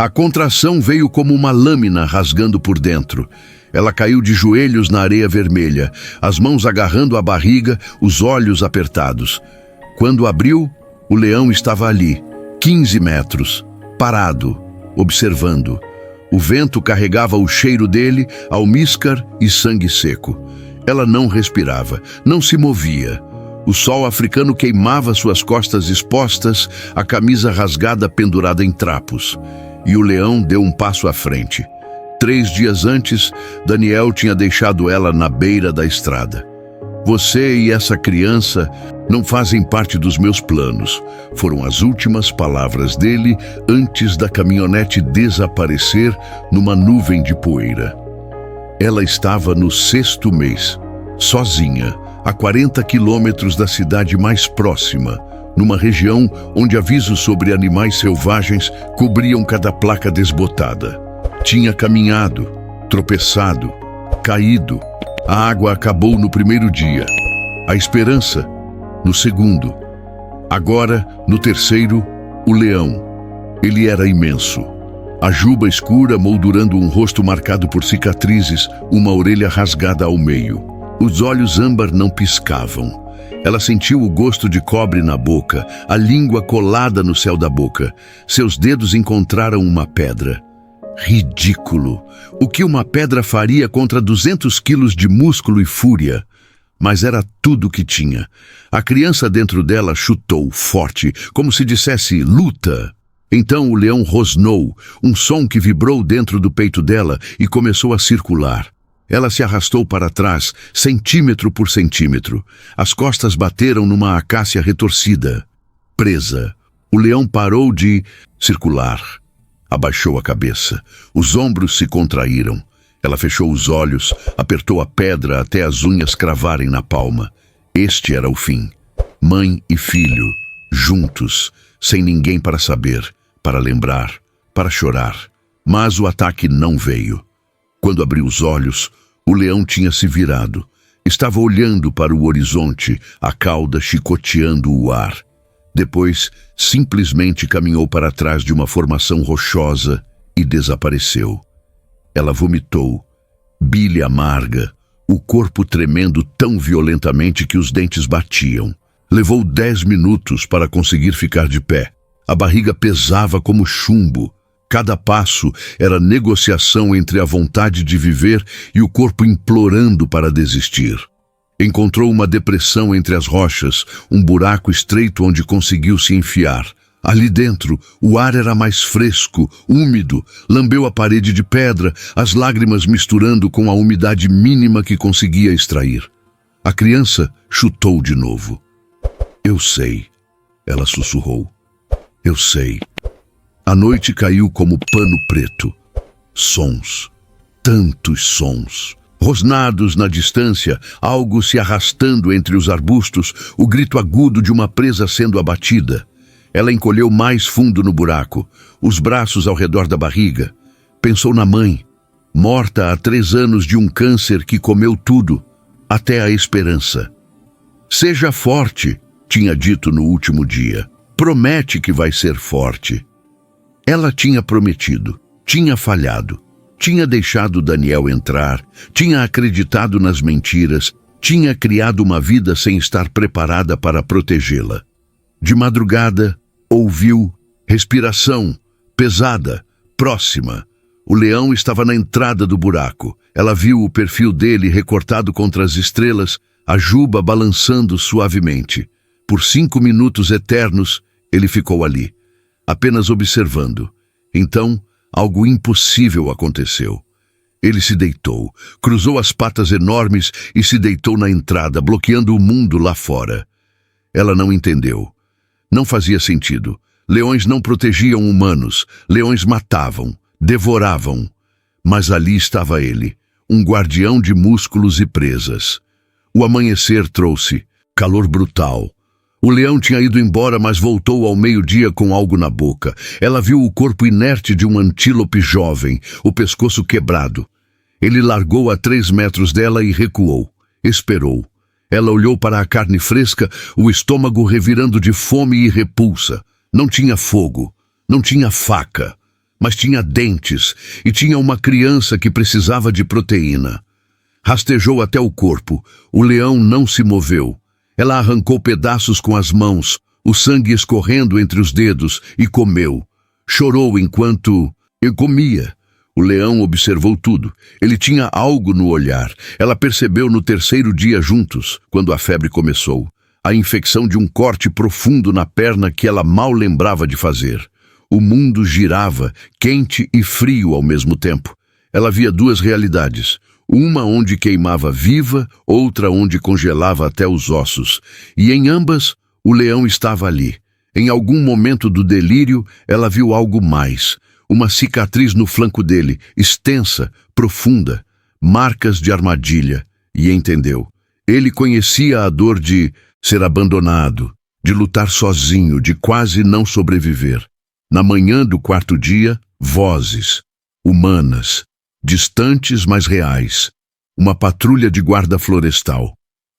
A contração veio como uma lâmina rasgando por dentro. Ela caiu de joelhos na areia vermelha, as mãos agarrando a barriga, os olhos apertados. Quando abriu, o leão estava ali, 15 metros, parado, observando. O vento carregava o cheiro dele, almíscar e sangue seco. Ela não respirava, não se movia. O sol africano queimava suas costas expostas, a camisa rasgada pendurada em trapos. E o leão deu um passo à frente. 3 dias antes, Daniel tinha deixado ela na beira da estrada. Você e essa criança não fazem parte dos meus planos, foram as últimas palavras dele antes da caminhonete desaparecer numa nuvem de poeira. Ela estava no 6º mês, sozinha, a 40 quilômetros da cidade mais próxima, numa região onde avisos sobre animais selvagens cobriam cada placa desbotada. Tinha caminhado, tropeçado, caído. A água acabou no 1º dia. A esperança, no 2º. Agora, no 3º, o leão. Ele era imenso. A juba escura moldurando um rosto marcado por cicatrizes, uma orelha rasgada ao meio. Os olhos âmbar não piscavam. Ela sentiu o gosto de cobre na boca, a língua colada no céu da boca. Seus dedos encontraram uma pedra. Ridículo! O que uma pedra faria contra 200 quilos de músculo e fúria? Mas era tudo o que tinha. A criança dentro dela chutou forte, como se dissesse luta. Então o leão rosnou, um som que vibrou dentro do peito dela e começou a circular. Ela se arrastou para trás, centímetro por centímetro. As costas bateram numa acácia retorcida. Presa. O leão parou de circular. Abaixou a cabeça. Os ombros se contraíram. Ela fechou os olhos, apertou a pedra até as unhas cravarem na palma. Este era o fim. Mãe e filho, juntos, sem ninguém para saber, para lembrar, para chorar. Mas o ataque não veio. Quando abriu os olhos, o leão tinha se virado. Estava olhando para o horizonte, a cauda chicoteando o ar. Depois, simplesmente caminhou para trás de uma formação rochosa e desapareceu. Ela vomitou, bile amarga, o corpo tremendo tão violentamente que os dentes batiam. Levou 10 minutos para conseguir ficar de pé. A barriga pesava como chumbo. Cada passo era negociação entre a vontade de viver e o corpo implorando para desistir. Encontrou uma depressão entre as rochas, um buraco estreito onde conseguiu se enfiar. Ali dentro, o ar era mais fresco, úmido, lambeu a parede de pedra, as lágrimas misturando com a umidade mínima que conseguia extrair. A criança chutou de novo. Eu sei, ela sussurrou. Eu sei. A noite caiu como pano preto. Sons. Tantos sons. Rosnados na distância, algo se arrastando entre os arbustos, o grito agudo de uma presa sendo abatida. Ela encolheu mais fundo no buraco, os braços ao redor da barriga. Pensou na mãe, morta há 3 anos de um câncer que comeu tudo, até a esperança. Seja forte, tinha dito no último dia. Promete que vai ser forte. Ela tinha prometido, tinha falhado. Tinha deixado Daniel entrar, tinha acreditado nas mentiras, tinha criado uma vida sem estar preparada para protegê-la. De madrugada, ouviu respiração, pesada, próxima. O leão estava na entrada do buraco. Ela viu o perfil dele recortado contra as estrelas, a juba balançando suavemente. Por 5 minutos eternos, ele ficou ali, apenas observando. Então, algo impossível aconteceu. Ele se deitou, cruzou as patas enormes e se deitou na entrada, bloqueando o mundo lá fora. Ela não entendeu. Não fazia sentido. Leões não protegiam humanos, leões matavam, devoravam. Mas ali estava ele, um guardião de músculos e presas. O amanhecer trouxe calor brutal. O leão tinha ido embora, mas voltou ao meio-dia com algo na boca. Ela viu o corpo inerte de um antílope jovem, o pescoço quebrado. Ele largou a 3 metros dela e recuou. Esperou. Ela olhou para a carne fresca, o estômago revirando de fome e repulsa. Não tinha fogo, não tinha faca, mas tinha dentes e tinha uma criança que precisava de proteína. Rastejou até o corpo. O leão não se moveu. Ela arrancou pedaços com as mãos, o sangue escorrendo entre os dedos, e comeu. Chorou enquanto comia. O leão observou tudo. Ele tinha algo no olhar. Ela percebeu no terceiro dia juntos, quando a febre começou. A infecção de um corte profundo na perna que ela mal lembrava de fazer. O mundo girava, quente e frio ao mesmo tempo. Ela via duas realidades. Uma onde queimava viva, outra onde congelava até os ossos. E em ambas, o leão estava ali. Em algum momento do delírio, ela viu algo mais. Uma cicatriz no flanco dele, extensa, profunda, marcas de armadilha, e entendeu. Ele conhecia a dor de ser abandonado, de lutar sozinho, de quase não sobreviver. Na manhã do quarto dia, vozes, humanas, distantes mas reais. Uma patrulha de guarda florestal.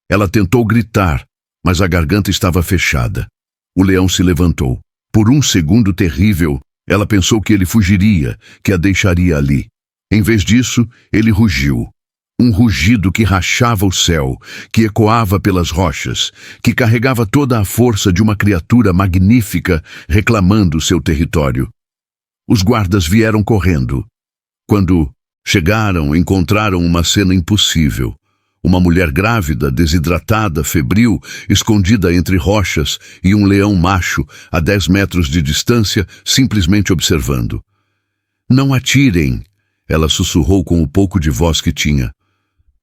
Ela tentou gritar, mas a garganta estava fechada. O leão se levantou. Por um segundo terrível, ela pensou que ele fugiria, que a deixaria ali. Em vez disso, ele rugiu. Um rugido que rachava o céu, que ecoava pelas rochas, que carregava toda a força de uma criatura magnífica reclamando seu território. Os guardas vieram correndo. Quando chegaram, encontraram uma cena impossível. Uma mulher grávida, desidratada, febril, escondida entre rochas, e um leão macho, a 10 metros de distância, simplesmente observando. "Não atirem", ela sussurrou com o pouco de voz que tinha.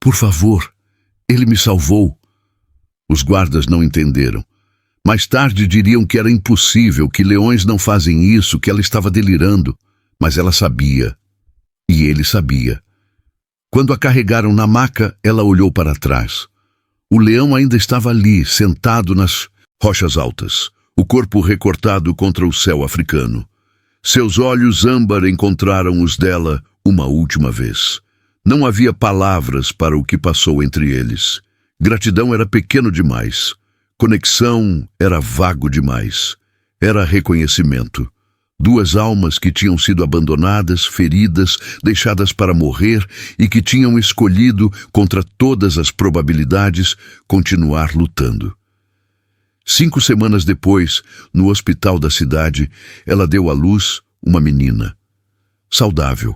"Por favor, ele me salvou." Os guardas não entenderam. Mais tarde diriam que era impossível, que leões não fazem isso, que ela estava delirando. Mas ela sabia. E ele sabia. Quando a carregaram na maca, ela olhou para trás. O leão ainda estava ali, sentado nas rochas altas, o corpo recortado contra o céu africano. Seus olhos âmbar encontraram os dela uma última vez. Não havia palavras para o que passou entre eles. Gratidão era pequeno demais. Conexão era vago demais. Era reconhecimento. Duas almas que tinham sido abandonadas, feridas, deixadas para morrer e que tinham escolhido, contra todas as probabilidades, continuar lutando. 5 semanas depois, no hospital da cidade, ela deu à luz uma menina. Saudável,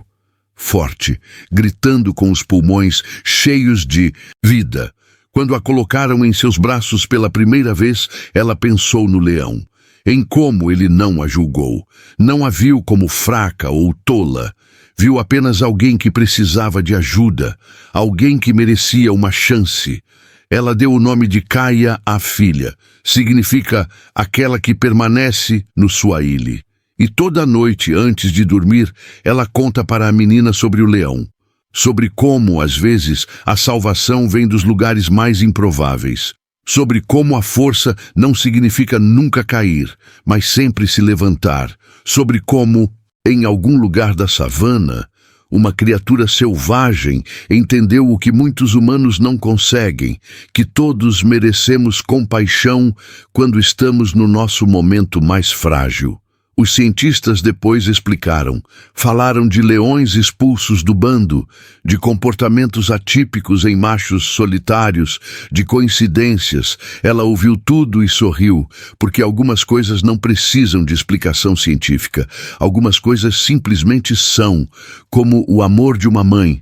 forte, gritando com os pulmões cheios de vida. Quando a colocaram em seus braços pela primeira vez, ela pensou no leão. Em como ele não a julgou. Não a viu como fraca ou tola. Viu apenas alguém que precisava de ajuda, alguém que merecia uma chance. Ela deu o nome de Kaia à filha. Significa aquela que permanece no Swahili. E toda noite, antes de dormir, ela conta para a menina sobre o leão. Sobre como, às vezes, a salvação vem dos lugares mais improváveis. Sobre como a força não significa nunca cair, mas sempre se levantar. Sobre como, em algum lugar da savana, uma criatura selvagem entendeu o que muitos humanos não conseguem, que todos merecemos compaixão quando estamos no nosso momento mais frágil. Os cientistas depois explicaram, falaram de leões expulsos do bando, de comportamentos atípicos em machos solitários, de coincidências. Ela ouviu tudo e sorriu, porque algumas coisas não precisam de explicação científica. Algumas coisas simplesmente são, como o amor de uma mãe,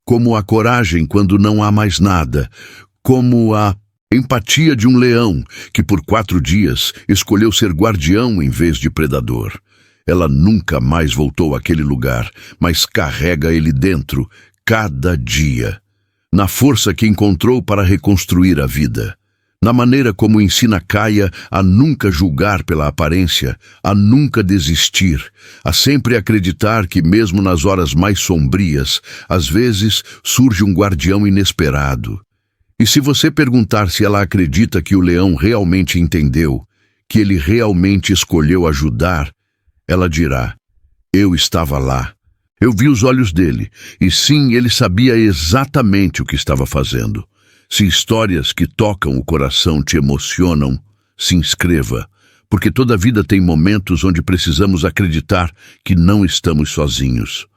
como a coragem quando não há mais nada, como a empatia de um leão que por 4 dias escolheu ser guardião em vez de predador. Ela nunca mais voltou àquele lugar, mas carrega ele dentro, cada dia. Na força que encontrou para reconstruir a vida. Na maneira como ensina Kaia a nunca julgar pela aparência, a nunca desistir, a sempre acreditar que mesmo nas horas mais sombrias, às vezes surge um guardião inesperado. E se você perguntar se ela acredita que o leão realmente entendeu, que ele realmente escolheu ajudar, ela dirá, eu estava lá. Eu vi os olhos dele, e sim, ele sabia exatamente o que estava fazendo. Se histórias que tocam o coração te emocionam, se inscreva, porque toda vida tem momentos onde precisamos acreditar que não estamos sozinhos.